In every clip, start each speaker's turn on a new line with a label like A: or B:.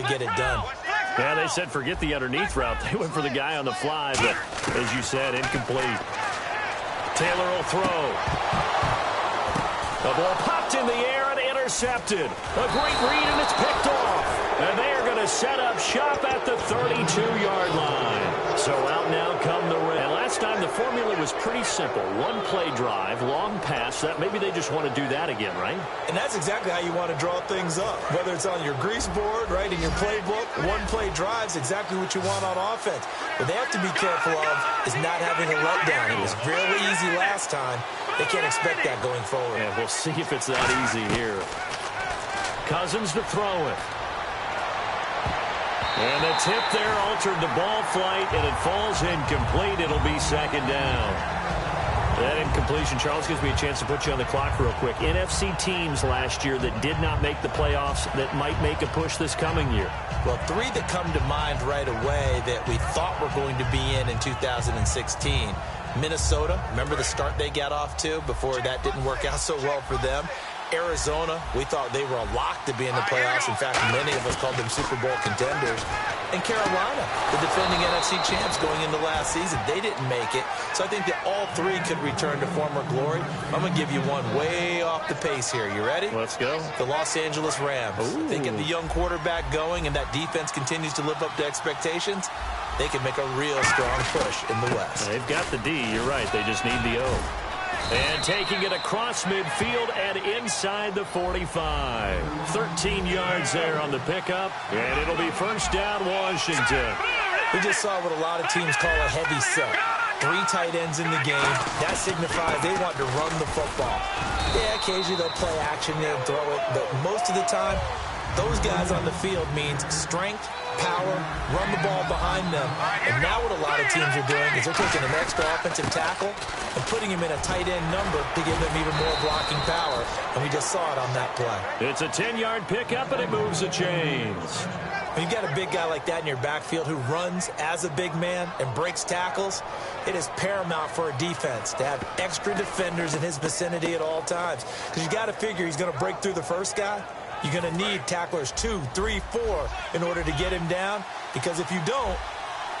A: to get it done.
B: Yeah, they said forget the underneath route. They went for the guy on the fly, but as you said, incomplete. Taylor will throw. The ball popped in the air and intercepted. A great read, and it's picked off. And they are going to set up shop at the 32-yard line. So out now come the Reds. And last time the formula was pretty simple. One-play drive, long pass. That maybe they just want to do that again, right?
A: And that's exactly how you want to draw things up. Whether it's on your grease board, right, in your playbook, one-play drive's exactly what you want on offense. What they have to be careful of is not having a letdown. It was really easy last time. They can't expect that going forward.
B: Yeah, we'll see if it's that easy here. Cousins to throw it. And the tip there altered the ball flight, and it falls incomplete. It'll be second down. That incompletion, Charles, gives me a chance to put you on the clock real quick. NFC teams last year that did not make the playoffs that might make a push this coming year.
A: Well, three that come to mind right away that we thought were going to be in 2016. Minnesota, remember the start they got off to before that didn't work out so well for them. Arizona, we thought they were a lock to be in the playoffs. In fact, many of us called them Super Bowl contenders. And Carolina, the defending NFC champs going into last season, they didn't make it. So I think that all three could return to former glory. I'm going to give you one way off the pace here. You ready?
B: Let's go.
A: The Los Angeles Rams.
B: Ooh.
A: They get the young quarterback going, and that defense continues to live up to expectations. They can make a real strong push in the West.
B: They've got the D. You're right. They just need the O. And taking it across midfield and inside the 45. 13 yards there on the pickup. And it'll be first down, Washington.
A: We just saw what a lot of teams call a heavy set. 3 tight ends in the game. That signifies they want to run the football. Yeah, occasionally they'll play action and throw it. But most of the time, those guys on the field means strength, power, run the ball behind them. And now what a lot of teams are doing is they're taking an extra offensive tackle and putting him in a tight end number to give them even more blocking power. And we just saw it on that play.
B: It's a 10-yard pickup, and it moves the chains.
A: When you've got a big guy like that in your backfield who runs as a big man and breaks tackles, it is paramount for a defense to have extra defenders in his vicinity at all times. Because you got to figure he's going to break through the first guy. You're going to need tacklers 2, 3, 4 in order to get him down. Because if you don't,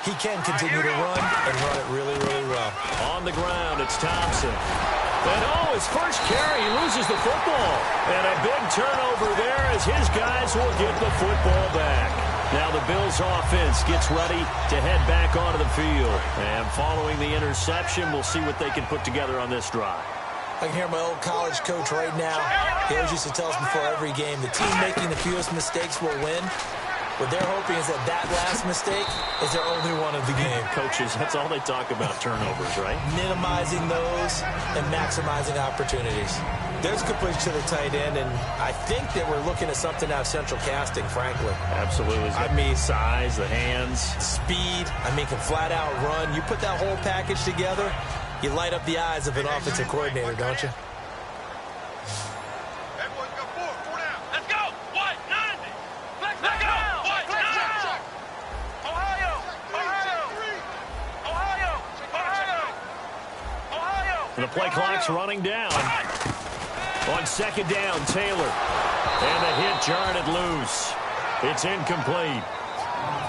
A: he can continue to run and run it really, really well.
B: On the ground, it's Thompson. And his first carry, he loses the football. And a big turnover there as his guys will get the football back. Now the Bills offense gets ready to head back onto the field. And following the interception, we'll see what they can put together on this drive.
A: I can hear my old college coach right now. He always used to tell us before every game, the team making the fewest mistakes will win. What they're hoping is that last mistake is their only one of the game.
B: Coaches, that's all they talk about, turnovers, right?
A: Minimizing those and maximizing opportunities. There's a good push to the tight end, and I think that we're looking at something out of central casting, frankly.
B: Absolutely.
A: I mean,
B: size, the hands.
A: Speed. I mean, can flat out run. You put that whole package together, you light up the eyes of an offensive coordinator, don't you?
B: The play clock's running down. On second down, Taylor. And the hit jarred it loose. It's incomplete.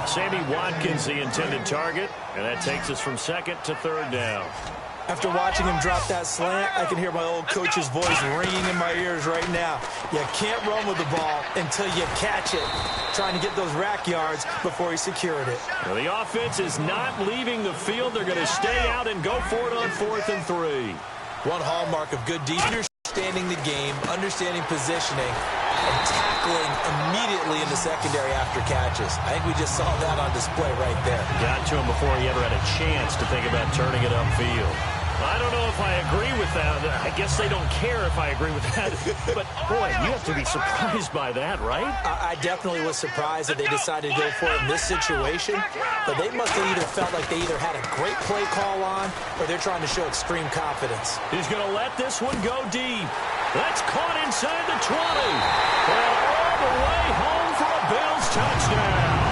B: Sammy Watkins, the intended target. And that takes us from second to third down.
A: After watching him drop that slant, I can hear my old coach's voice ringing in my ears right now. You can't run with the ball until you catch it. Trying to get those rack yards before he secured it.
B: Well, the offense is not leaving the field. They're going to stay out and go for it on 4th and 3.
A: One hallmark of good defense, understanding the game, understanding positioning, and tackling immediately in the secondary after catches. I think we just saw that on display right there.
B: Got to him before he ever had a chance to think about turning it upfield. I don't know if I agree with that. I guess they don't care if I agree with that. But, boy, you have to be surprised by that, right?
A: I definitely was surprised that they decided to go for it in this situation. But they must have either felt like they either had a great play call on or they're trying to show extreme confidence.
B: He's going to let this one go deep. That's caught inside the 20. And all the way home for a Bills touchdown.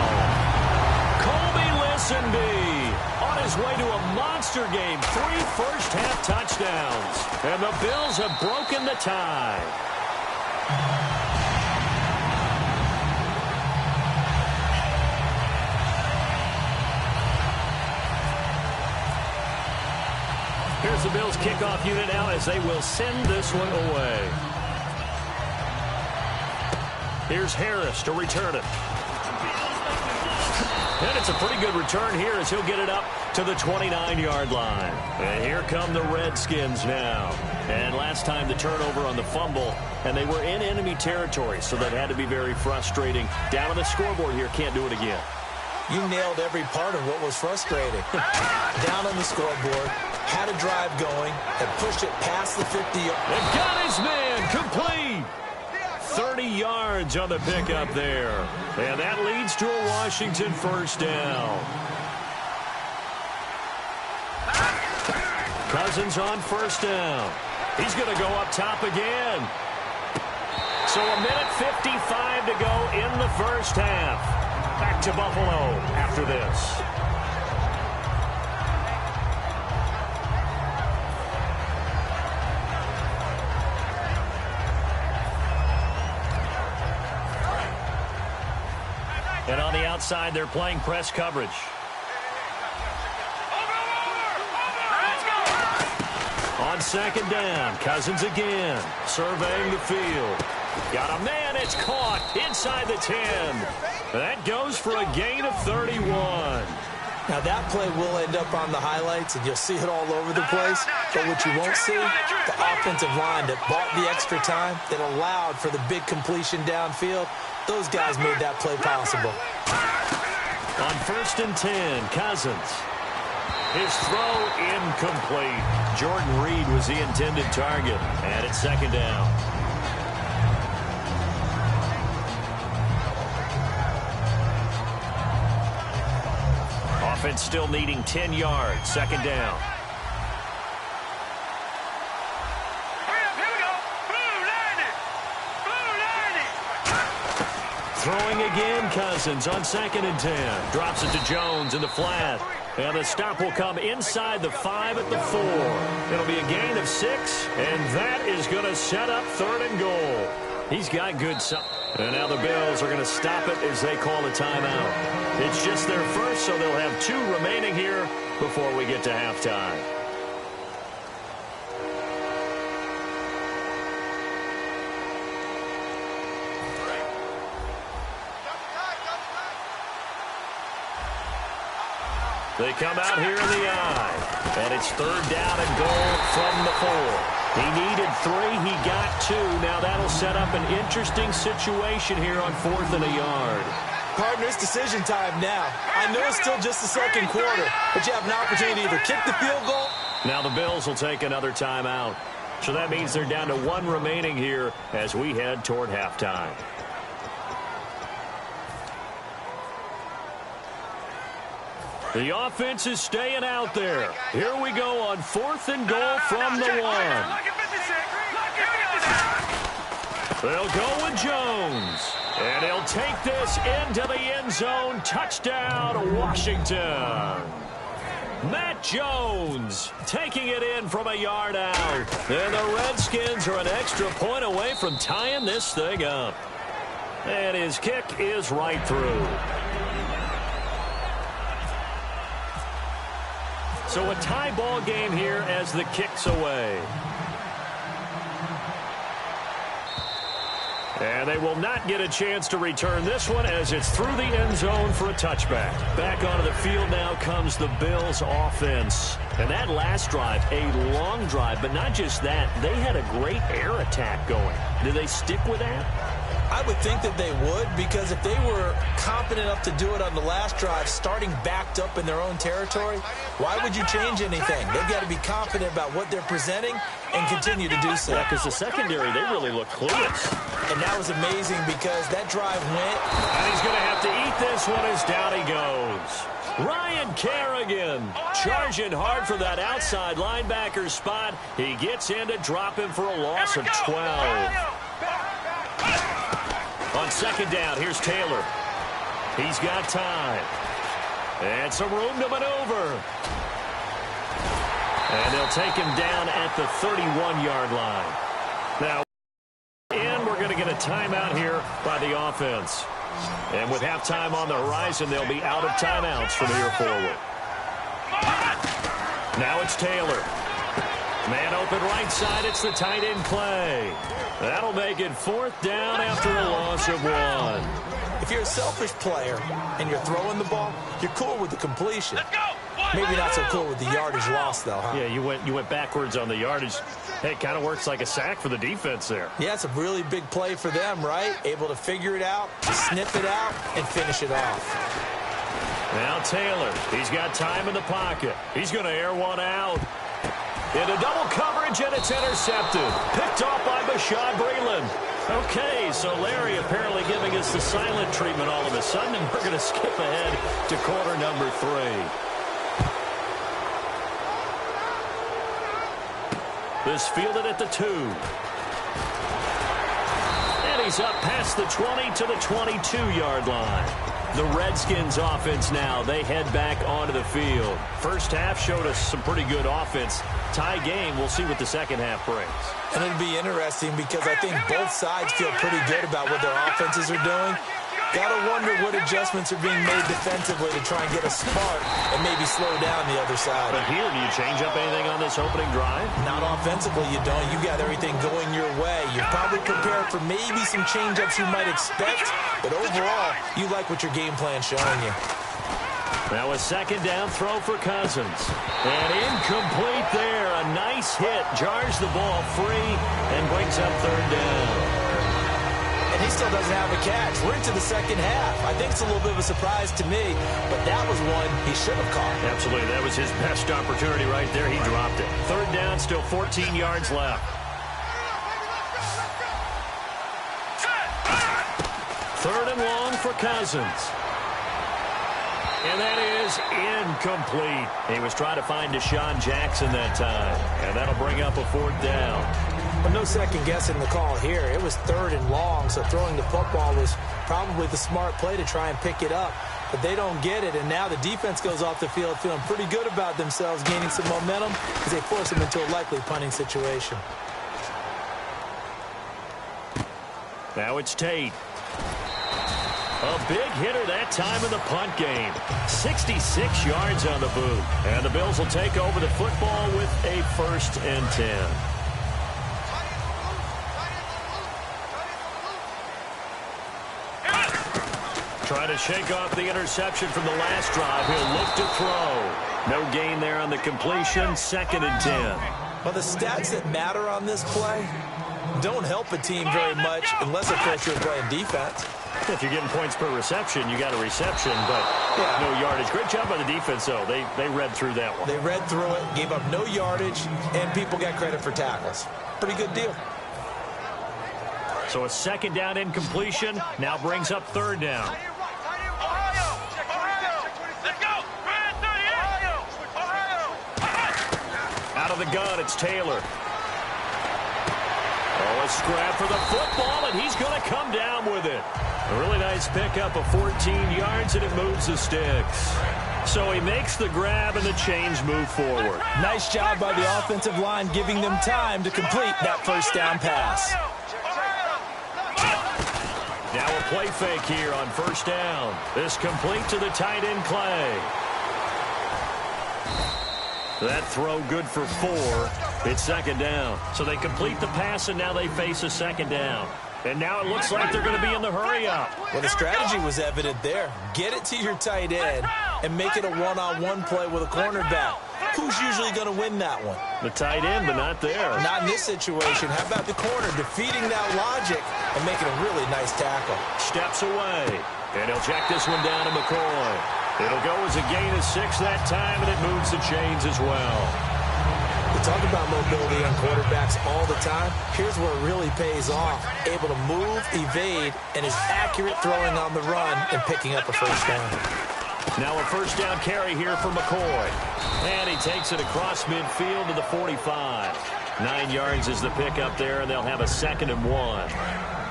B: Colby Lisenby on his way to a monster game. 3 first-half touchdowns. And the Bills have broken the tie. goes the Bills kickoff unit now as they will send this one away. Here's Harris to return it. And it's a pretty good return here as he'll get it up to the 29-yard line. And here come the Redskins now. And last time the turnover on the fumble, and they were in enemy territory, so that had to be very frustrating. Down on the scoreboard here, can't do it again.
A: You nailed every part of what was frustrating. Down on the scoreboard, had a drive going, and pushed it past the 50-yard.
B: And got his man complete. 30 yards on the pickup there. And that leads to a Washington first down. Cousins on first down. He's going to go up top again. So a minute 55 to go in the first half. Back to Buffalo after this. And on the outside, they're playing press coverage. On second down, Cousins again, surveying the field. Got a man, it's caught inside the 10. That goes for a gain of 31.
A: Now, that play will end up on the highlights, and you'll see it all over the place. But what you won't see, the offensive line that bought the extra time, that allowed for the big completion downfield, those guys made that play possible.
B: On first and 10, Cousins. His throw incomplete. Jordan Reed was the intended target, and it's second down. Offense still needing 10 yards. Second down. Throwing again, Cousins on second and 10. Drops it to Jones in the flat. And the stop will come inside the 5 at the 4. It'll be a gain of 6, and that is going to set up third and goal. He's got good. And now the Bills are going to stop it as they call a timeout. It's just their first, so they'll have 2 remaining here before we get to halftime. They come out here in the eye, and it's third down and goal from the 4. He needed 3, he got 2. Now that'll set up an interesting situation here on 4th and a yard.
A: Partner, it's decision time now. I know it's still just the second quarter, but you have an opportunity to either kick the field goal.
B: Now the Bills will take another timeout. So that means they're down to 1 remaining here as we head toward halftime. The offense is staying out there. Here we go on 4th and goal from the 1. They'll go with Jones. And he'll take this into the end zone. Touchdown, Washington. Matt Jones taking it in from a yard out. And the Redskins are an extra point away from tying this thing up. And his kick is right through. So a tie ball game here as the kick's away. And they will not get a chance to return this one as it's through the end zone for a touchback. Back onto the field now comes the Bills offense. And that last drive, a long drive, but not just that. They had a great air attack going. Do they stick with that?
A: I would think that they would, because if they were confident enough to do it on the last drive, starting backed up in their own territory, why would you change anything? They've got to be confident about what they're presenting and continue to do so.
B: Yeah, because the secondary, they really look clueless.
A: And that was amazing because that drive went.
B: And he's going to have to eat this one as down he goes. Ryan Kerrigan charging hard for that outside linebacker spot. He gets in to drop him for a loss of 12. On second down, here's Taylor. He's got time. And some room to maneuver. And they'll take him down at the 31-yard line. Now, and we're going to get a timeout here by the offense. And with halftime on the horizon, they'll be out of timeouts from here forward. Now it's Taylor. Man open right side. It's the tight end Clay. That'll make it 4th down after a loss of 1.
A: If you're a selfish player and you're throwing the ball, you're cool with the completion. Maybe not so cool with the yardage loss, though, huh?
B: Yeah, you went backwards on the yardage. Hey, it kind of works like a sack for the defense there.
A: Yeah, it's a really big play for them, right? Able to figure it out, snip it out, and finish it off.
B: Now Taylor, he's got time in the pocket. He's going to air one out. Into double coverage, and it's intercepted. Picked off by Bashaud Breeland. Okay, so Larry apparently giving us the silent treatment all of a sudden, and we're going to skip ahead to quarter number 3. This fielded at the 2. And he's up past the 20 to the 22-yard line. The Redskins offense now, they head back onto the field. First half showed us some pretty good offense. Tie game, we'll see what the second half brings.
A: And it'll be interesting because I think both sides feel pretty good about what their offenses are doing. Got to wonder what adjustments are being made defensively to try and get a spark and maybe slow down the other side.
B: But here, do you change up anything on this opening drive?
A: Not offensively, you don't. You got everything going your way. You're probably prepared for maybe some change-ups you might expect, but overall, you like what your game plan's showing you.
B: Now a second down throw for Cousins. And incomplete there. A nice hit. Jars the ball free and brings up 3rd down.
A: And he still doesn't have a catch. We're into the second half. I think it's a little bit of a surprise to me, but that was one he should have caught.
B: Absolutely. That was his best opportunity right there. He dropped it. 3rd down, still 14 yards left. 3rd and long for Cousins. And that is incomplete. He was trying to find Deshaun Jackson that time. And that'll bring up a 4th down.
A: But no second guessing the call here. It was 3rd and long, so throwing the football was probably the smart play to try and pick it up. But they don't get it, and now the defense goes off the field feeling pretty good about themselves, gaining some momentum as they force them into a likely punting situation.
B: Now it's Tate. A big hitter that time in the punt game. 66 yards on the boot. And the Bills will take over the football with a 1st and 10. Trying to shake off the interception from the last drive. He'll look to throw. No gain there on the completion. 2nd and 10.
A: Well, the stats that matter on this play don't help a team very much unless, of course, you're playing defense.
B: If you're getting points per reception, you got a reception, but no yardage. Great job by the defense, though. They read through that one.
A: They read through it, gave up no yardage, and people got credit for tackles. Pretty good deal.
B: So a 2nd down incompletion now brings up 3rd down. Out of the gun, it's Taylor. Oh, a scrap for the football, and he's going to come down with it. A really nice pickup of 14 yards, and it moves the sticks. So he makes the grab, and the chains move forward.
A: Nice job by the offensive line, giving them time to complete that 1st down pass.
B: Now a play fake here on 1st down. This complete to the tight end Clay. That throw good for 4. It's 2nd down. So they complete the pass, and now they face a 2nd down. And now it looks like they're going to be in the hurry-up.
A: Well, the strategy was evident there. Get it to your tight end and make it a one-on-one play with a cornerback. Who's usually going to win that one?
B: The tight end, but not there.
A: Not in this situation. How about the corner defeating that logic and making a really nice tackle?
B: Steps away. And he'll check this one down to McCoy. It'll go as a gain of 6 that time, and it moves the chains as well.
A: We talk about mobility on quarterbacks all the time. Here's where it really pays off. Able to move, evade, and is accurate throwing on the run and picking up a 1st down.
B: Now a 1st down carry here for McCoy. And he takes it across midfield to the 45. 9 yards is the pickup there, and they'll have a 2nd and 1.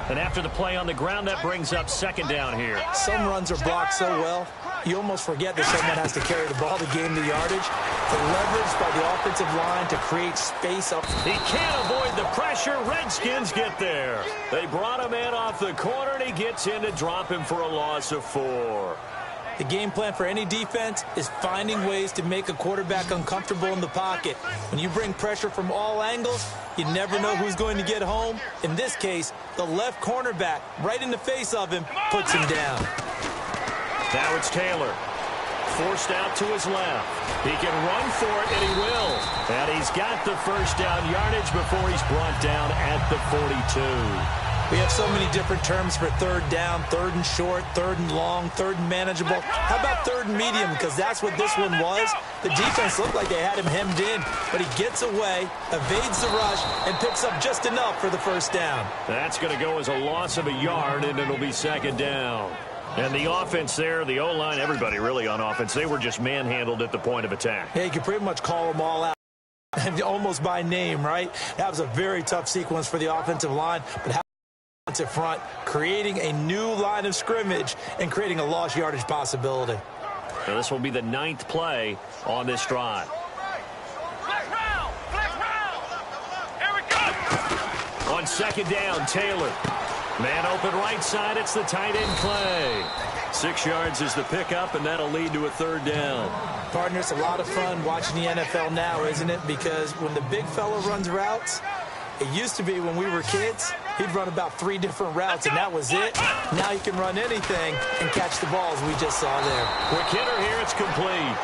B: And after the play on the ground, that brings up 2nd down here.
A: Some runs are blocked so well, you almost forget that someone has to carry the ball to gain the yardage. The leverage by the offensive line to create space up.
B: He can't avoid the pressure. Redskins get there. They brought him in off the corner, and he gets in to drop him for a loss of 4.
A: The game plan for any defense is finding ways to make a quarterback uncomfortable in the pocket. When you bring pressure from all angles, you never know who's going to get home. In this case, the left cornerback, right in the face of him, puts him down.
B: Now it's Taylor. Forced out to his left. He can run for it, and he will. And he's got the first down yardage before he's brought down at the 42.
A: We have so many different terms for third down, third and short, third and long, third and manageable. How about third and medium? Because that's what this one was. The defense looked like they had him hemmed in, but he gets away, evades the rush, and picks up just enough for the first down.
B: That's going to go as a loss of a yard, and it'll be second down. And the offense there, the O-line, everybody really on offense, they were just manhandled at the point of attack.
A: Yeah, you can pretty much call them all out. Almost by name, right? That was a very tough sequence for the offensive line, but how at front, creating a new line of scrimmage and creating a lost yardage possibility.
B: Now this will be the 9th play on this drive.
C: Here we go.
B: On second down, Taylor. Man open right side, it's the tight end Clay. 6 yards is the pickup, and that'll lead to a third down.
A: Partner, it's a lot of fun watching the NFL now, isn't it? Because when the big fella runs routes, it used to be when we were kids, he'd run about 3 different routes, and that was it. Now he can run anything and catch the ball, as we just saw there.
B: Quick hitter here, it's complete.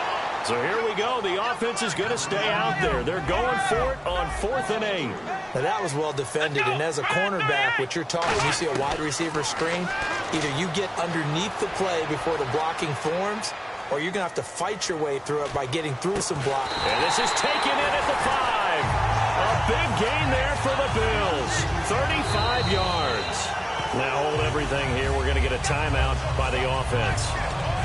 B: So here we go. The offense is going to stay out there. They're going for it on 4th and 8.
A: Now, that was well defended, and as a cornerback, what you're talking, you see a wide receiver screen, either you get underneath the play before the blocking forms, or you're going to have to fight your way through it by getting through some blocking.
B: And this is taken in at the 5. A big gain there for the Bills. 35 yards. Now hold everything here. We're going to get a timeout by the offense.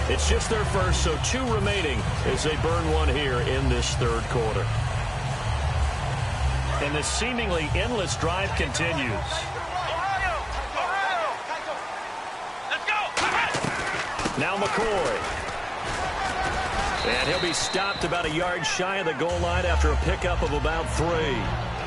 B: It's just their first, so 2 remaining as they burn one here in this third quarter. And this seemingly endless drive continues.
C: Let's go.
B: Now McCoy. And he'll be stopped about a yard shy of the goal line after a pickup of about 3.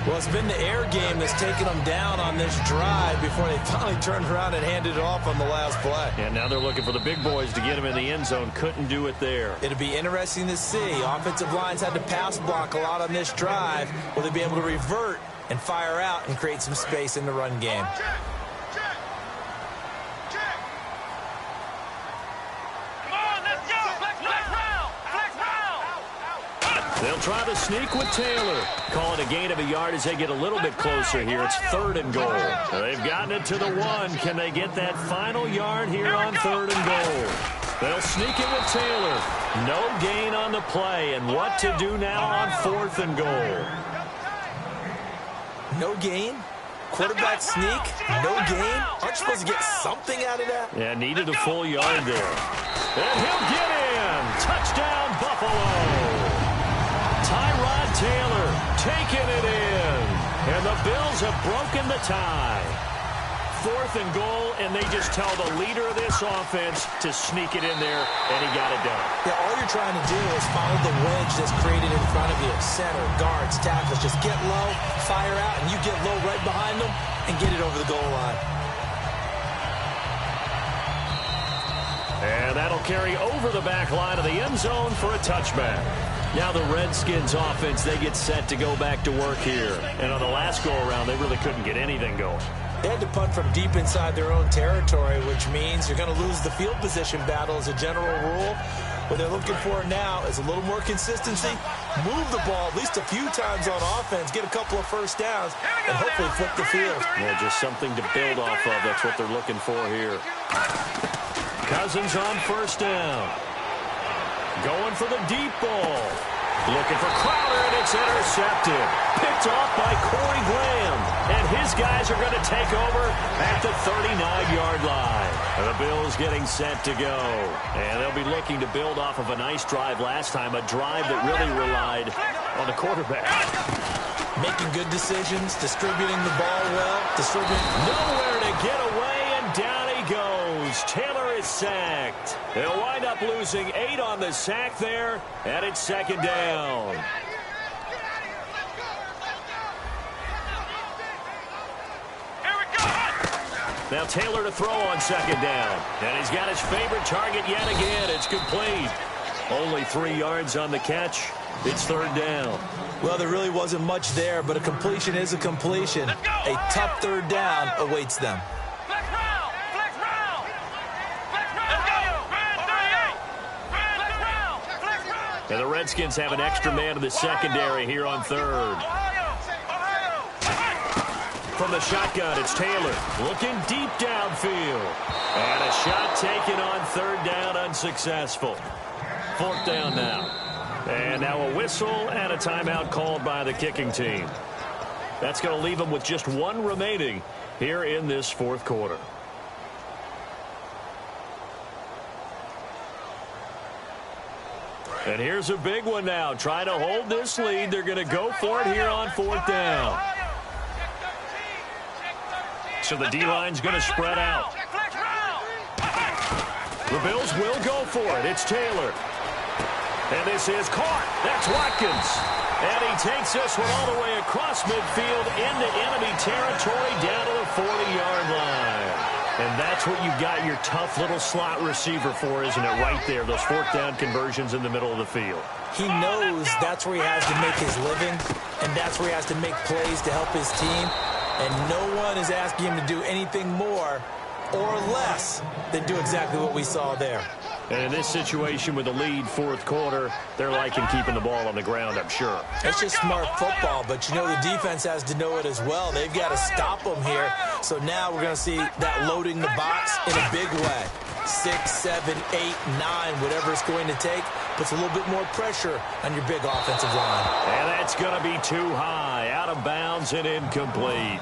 A: Well, it's been the air game that's taken them down on this drive before they finally turned around and handed it off on the last play.
B: And now they're looking for the big boys to get him in the end zone. Couldn't do it there.
A: It'll be interesting to see. Offensive lines had to pass block a lot on this drive. Will they be able to revert and fire out and create some space in the run game?
B: They'll try to sneak with Taylor. Call it a gain of a yard as they get a little bit closer here. It's 3rd and goal. They've gotten it to the 1. Can they get that final yard here on 3rd and goal? They'll sneak it with Taylor. No gain on the play. And what to do now on 4th and goal?
A: No gain? Quarterback sneak? No gain? Aren't you supposed to get something out of that?
B: Yeah, needed a full yard there. And he'll get in. Touchdown, Buffalo. Tyrod Taylor taking it in. And the Bills have broken the tie. 4th and goal, and they just tell the leader of this offense to sneak it in there, and he got it done.
A: Yeah, all you're trying to do is follow the wedge that's created in front of you. Center, guards, tackles. Just get low, fire out, and you get low right behind them and get it over the goal line.
B: And that'll carry over the back line of the end zone for a touchback. Now the Redskins offense, they get set to go back to work here. And on the last go-around, they really couldn't get anything going.
A: They had to punt from deep inside their own territory, which means you're going to lose the field position battle as a general rule. What they're looking for now is a little more consistency, move the ball at least a few times on offense, get a couple of first downs, and hopefully flip the field.
B: Yeah, just something to build off of. That's what they're looking for here. Cousins on first down. Going for the deep ball. Looking for Crowder, and it's intercepted. Picked off by Corey Graham. And his guys are going to take over at the 39-yard line. And the Bills getting set to go. And they'll be looking to build off of a nice drive last time, a drive that really relied on the quarterback.
A: Making good decisions, distributing the ball well,
B: Nowhere to get away, and down he goes. Taylor is sacked. They'll wind up losing 8 on the sack there, and it's second down. Now Taylor to throw on second down. And he's got his favorite target yet again. It's complete. Only 3 yards on the catch. It's third down.
A: Well, there really wasn't much there, but a completion is a completion. A tough third down awaits them.
C: Flex round! Flex round! Flex round! Let's go! Man 38! Flex round! Flex round!
B: And the Redskins have an extra man in the secondary here on third. From the shotgun, it's Taylor looking deep downfield. And a shot taken on third down, unsuccessful. Fourth down now. And now a whistle and a timeout called by the kicking team. That's going to leave them with just 1 remaining here in this fourth quarter. And here's a big one now. Trying to hold this lead. They're going to go for it here on fourth down. So the D-line's going to spread out. The Bills will go for it. It's Taylor. And this is caught. That's Watkins. And he takes this one all the way across midfield into enemy territory down to the 40-yard line. And that's what you've got your tough little slot receiver for, isn't it? Right there, those fourth down conversions in the middle of the field.
A: He knows that's where he has to make his living, and that's where he has to make plays to help his team. And no one is asking him to do anything more or less than do exactly what we saw there.
B: And in this situation with the lead fourth quarter, they're liking keeping the ball on the ground, I'm sure.
A: It's just smart football, but you know the defense has to know it as well. They've got to stop them here. So now we're going to see that loading the box in a big way. 6, 7, 8, 9, whatever it's going to take, puts a little bit more pressure on your big offensive line.
B: And that's going to be too high, out of bounds and incomplete.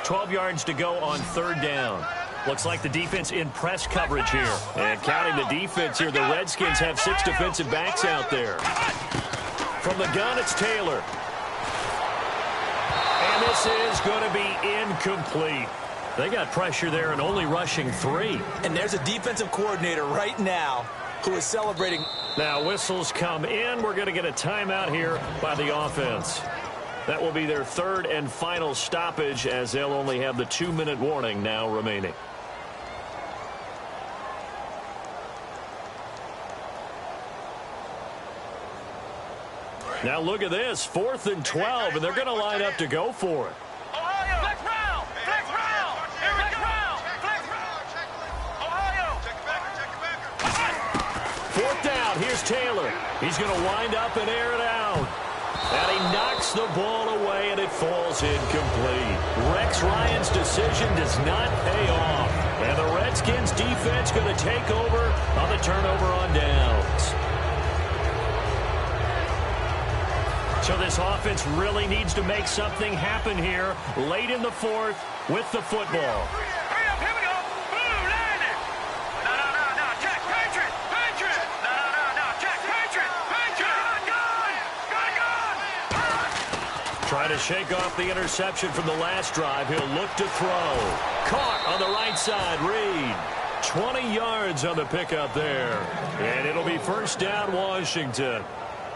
B: $12 yards to go on third down. Looks like the defense in press coverage here. And counting the defense here, the Redskins have 6 defensive backs out there. From the gun, it's Taylor. And this is going to be incomplete. They got pressure there and only rushing 3.
A: And there's a defensive coordinator right now who is celebrating.
B: Now whistles come in. We're going to get a timeout here by the offense. That will be their third and final stoppage, as they'll only have the 2-minute warning now remaining. Now look at this, 4th and 12, and they're going to line up to go for it.
C: Ohio! Flex round! Flex round! Here we go! Flex round! Ohio! Check it back!
B: 4th down, here's Taylor. He's going to wind up and air it out. And he knocks the ball away, and it falls incomplete. Rex Ryan's decision does not pay off. And the Redskins defense going to take over on the turnover on downs. So this offense really needs to make something happen here late in the fourth with the football.
C: Hurry up, here we go! Blue, land it! No, check, Patriot! Patriot! No, check, Patriot! Patriot! Gun!
B: Trying to shake off the interception from the last drive. He'll look to throw. Caught on the right side, Reed. 20 yards on the pickup there. And it'll be first down, Washington.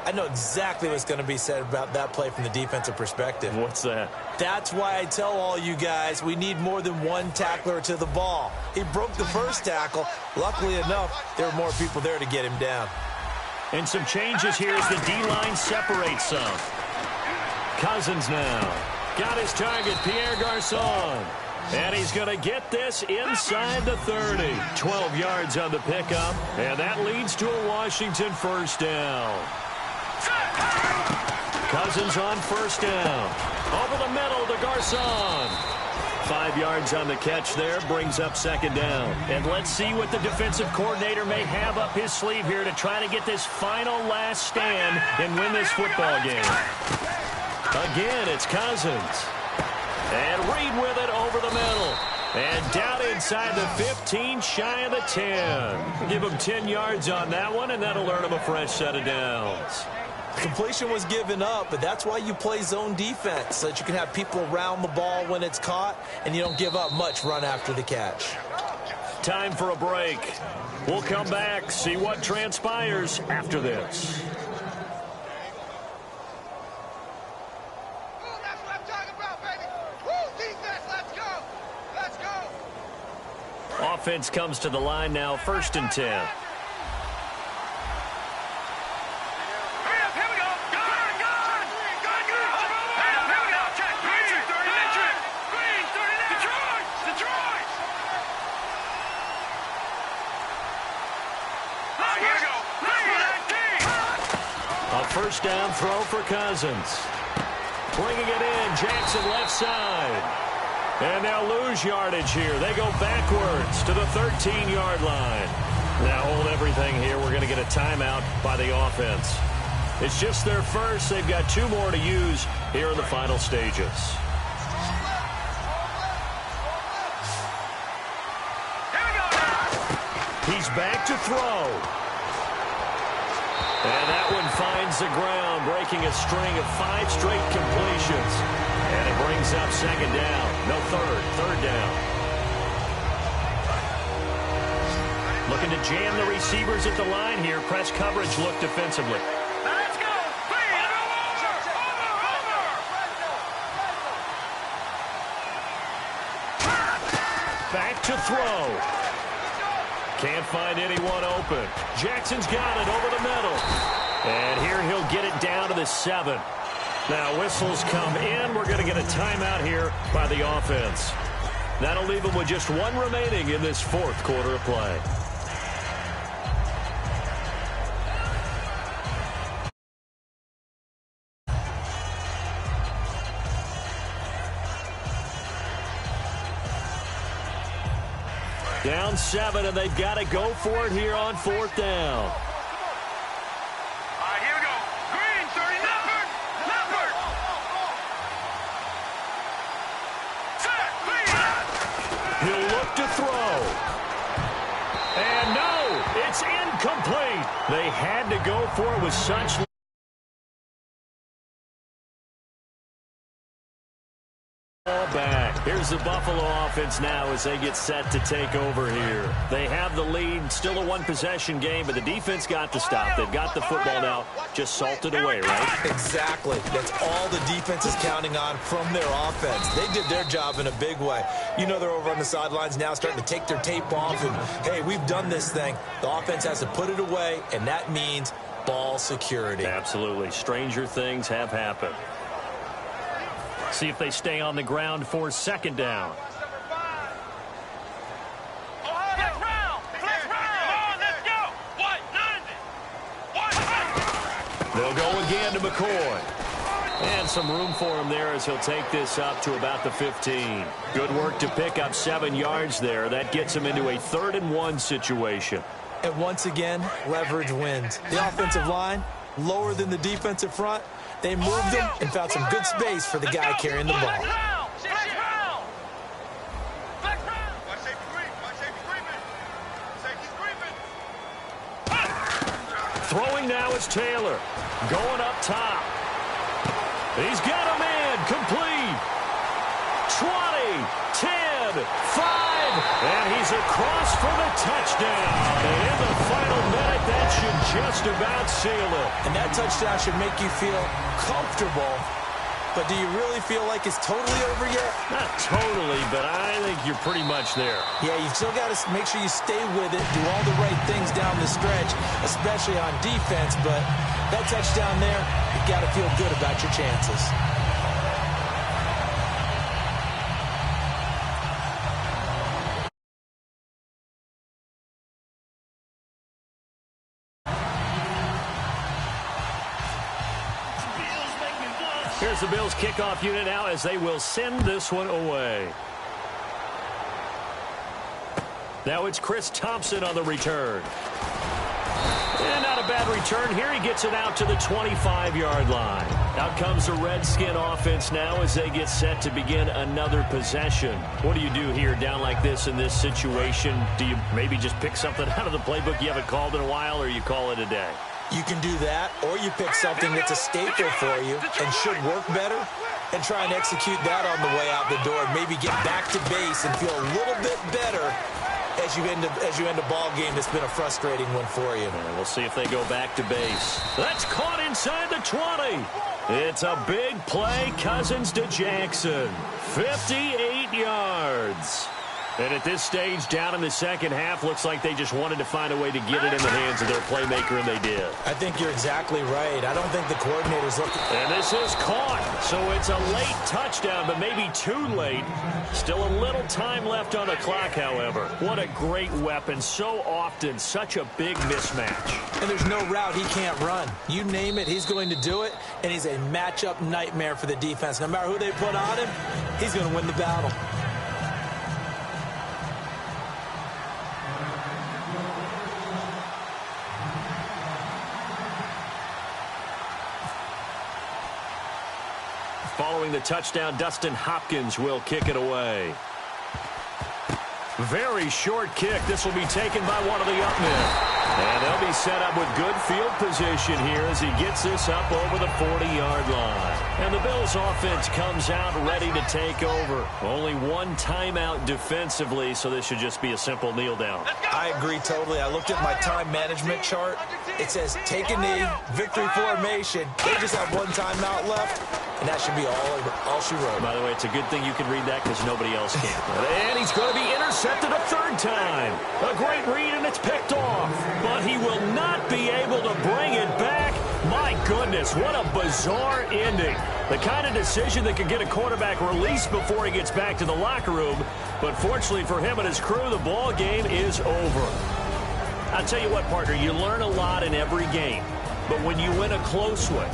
A: I know exactly what's going to be said about that play from the defensive perspective.
B: What's that?
A: That's why I tell all you guys we need more than one tackler to the ball. He broke the first tackle. Luckily enough, there were more people there to get him down.
B: And some changes here as the D-line separates some. Cousins now. Got his target, Pierre Garçon. And he's going to get this inside the 30. 12 yards on the pickup. And that leads to a Washington first down. Cousins on first down. Over the middle to Garçon. 5 yards on the catch there, brings up second down. And let's see what the defensive coordinator may have up his sleeve here to try to get this final last stand and win this football game. Again, it's Cousins. And Reed with it over the middle. And down inside the 15, shy of the 10. Give him 10 yards on that one, and that'll earn him a fresh set of downs.
A: Completion was given up, but that's why you play zone defense, so that you can have people around the ball when it's caught, and you don't give up much run after the catch.
B: Time for a break. We'll come back, see what transpires after this. Offense comes to the line now, 1st and 10. First down throw for Cousins. Bringing it in, Jackson left side. And they'll lose yardage here. They go backwards to the 13-yard line. Now hold everything here. We're going to get a timeout by the offense. It's just their first. They've got 2 more to use here in the final stages. He's back to throw. And that one finds the ground, breaking a string of 5 straight completions. And it brings up 2nd down. No, 3rd down. Looking to jam the receivers at the line here. Press coverage look defensively.
C: Let's go!
B: Back to throw. Can't find anyone open. Jackson's got it over the middle. And here he'll get it down to the 7. Now whistles come in. We're going to get a timeout here by the offense. That'll leave them with just 1 remaining in this 4th quarter of play. Down 7, and they've got to go for it here on 4th down.
C: All right, here we go. Green, 30, Leopard. Set, green.
B: He'll look to throw. And no, it's incomplete. They had to go for it with such ball back. Here's the Buffalo offense now as they get set to take over here. They have the lead, still a 1-possession game, but the defense got to stop. They've got the football now, just salted away, right?
A: Exactly. That's all the defense is counting on from their offense. They did their job in a big way. You know they're over on the sidelines now starting to take their tape off and, hey, we've done this thing. The offense has to put it away, and that means ball security.
B: Absolutely. Stranger things have happened. See if they stay on the ground for 2nd down.
C: Flex round. Come on, let's go. What? 90.
B: They'll go again to McCoy. And some room for him there as he'll take this up to about the 15. Good work to pick up 7 yards there. That gets him into a 3rd and 1 situation.
A: And once again, leverage wins. The offensive line, lower than the defensive front. They moved him and found some good space for the guy carrying the ball.
C: Flex round. Watch safety creeping. Safety's creeping.
B: Throwing now is Taylor. Going up top. He's got him in. Complete. 20, 10, 5. And he's across for the touchdown. And in the final minute, that should just about seal it.
A: And that touchdown should make you feel comfortable. But do you really feel like it's totally over yet?
B: Not totally, but I think you're pretty much there.
A: Yeah, you've still got to make sure you stay with it, do all the right things down the stretch, especially on defense. But that touchdown there, you've got to feel good about your chances.
B: Here's the Bills kickoff unit now as they will send this one away. Now it's Chris Thompson on the return. And not a bad return here. He gets it out to the 25-yard line. Out comes the Redskin offense now as they get set to begin another possession. What do you do here down like this in this situation? Do you maybe just pick something out of the playbook you haven't called in a while, or you call it a day?
A: You can do that, or you pick something that's a staple for you and should work better and try and execute that on the way out the door. Maybe get back to base and feel a little bit better as you end a ball game that's been a frustrating one for you.
B: And we'll see if they go back to base. That's caught inside the 20. It's a big play. Cousins to Jackson. 58 yards. And at this stage, down in the second half, looks like they just wanted to find a way to get it in the hands of their playmaker, and they did.
A: I think you're exactly right. I don't think the coordinator's looking.
B: And this is caught. So it's a late touchdown, but maybe too late. Still a little time left on the clock, however. What a great weapon. So often, such a big mismatch.
A: And there's no route he can't run. You name it, he's going to do it, and he's a matchup nightmare for the defense. No matter who they put on him, he's going to win the battle.
B: Following the touchdown, Dustin Hopkins will kick it away. Very short kick. This will be taken by one of the up men. And they'll be set up with good field position here as he gets this up over the 40-yard line. And the Bills offense comes out ready to take over. Only one timeout defensively, so this should just be a simple kneel down.
A: I agree totally. I looked at my time management chart. It says take a knee, victory formation. They just have one timeout left, and that should be all she wrote.
B: By the way, it's a good thing you can read that because nobody else can. And he's going to be intercepted a third time. A great read, and it's picked off. But he will not be able to bring it back. My goodness, what a bizarre ending. The kind of decision that could get a quarterback released before he gets back to the locker room. But fortunately for him and his crew, the ball game is over. I'll tell you what, partner, you learn a lot in every game. But when you win a close one,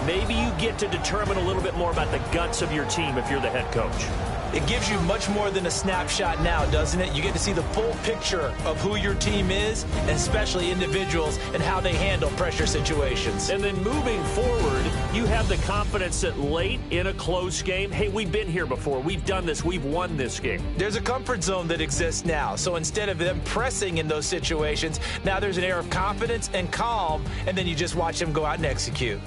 B: maybe you get to determine a little bit more about the guts of your team if you're the head coach.
A: It gives you much more than a snapshot now, doesn't it? You get to see the full picture of who your team is, and especially individuals, and how they handle pressure situations.
B: And then moving forward, you have the confidence that late in a close game, hey, we've been here before. We've done this. We've won this game.
A: There's a comfort zone that exists now. So instead of them pressing in those situations, now there's an air of confidence and calm, and then you just watch them go out and execute.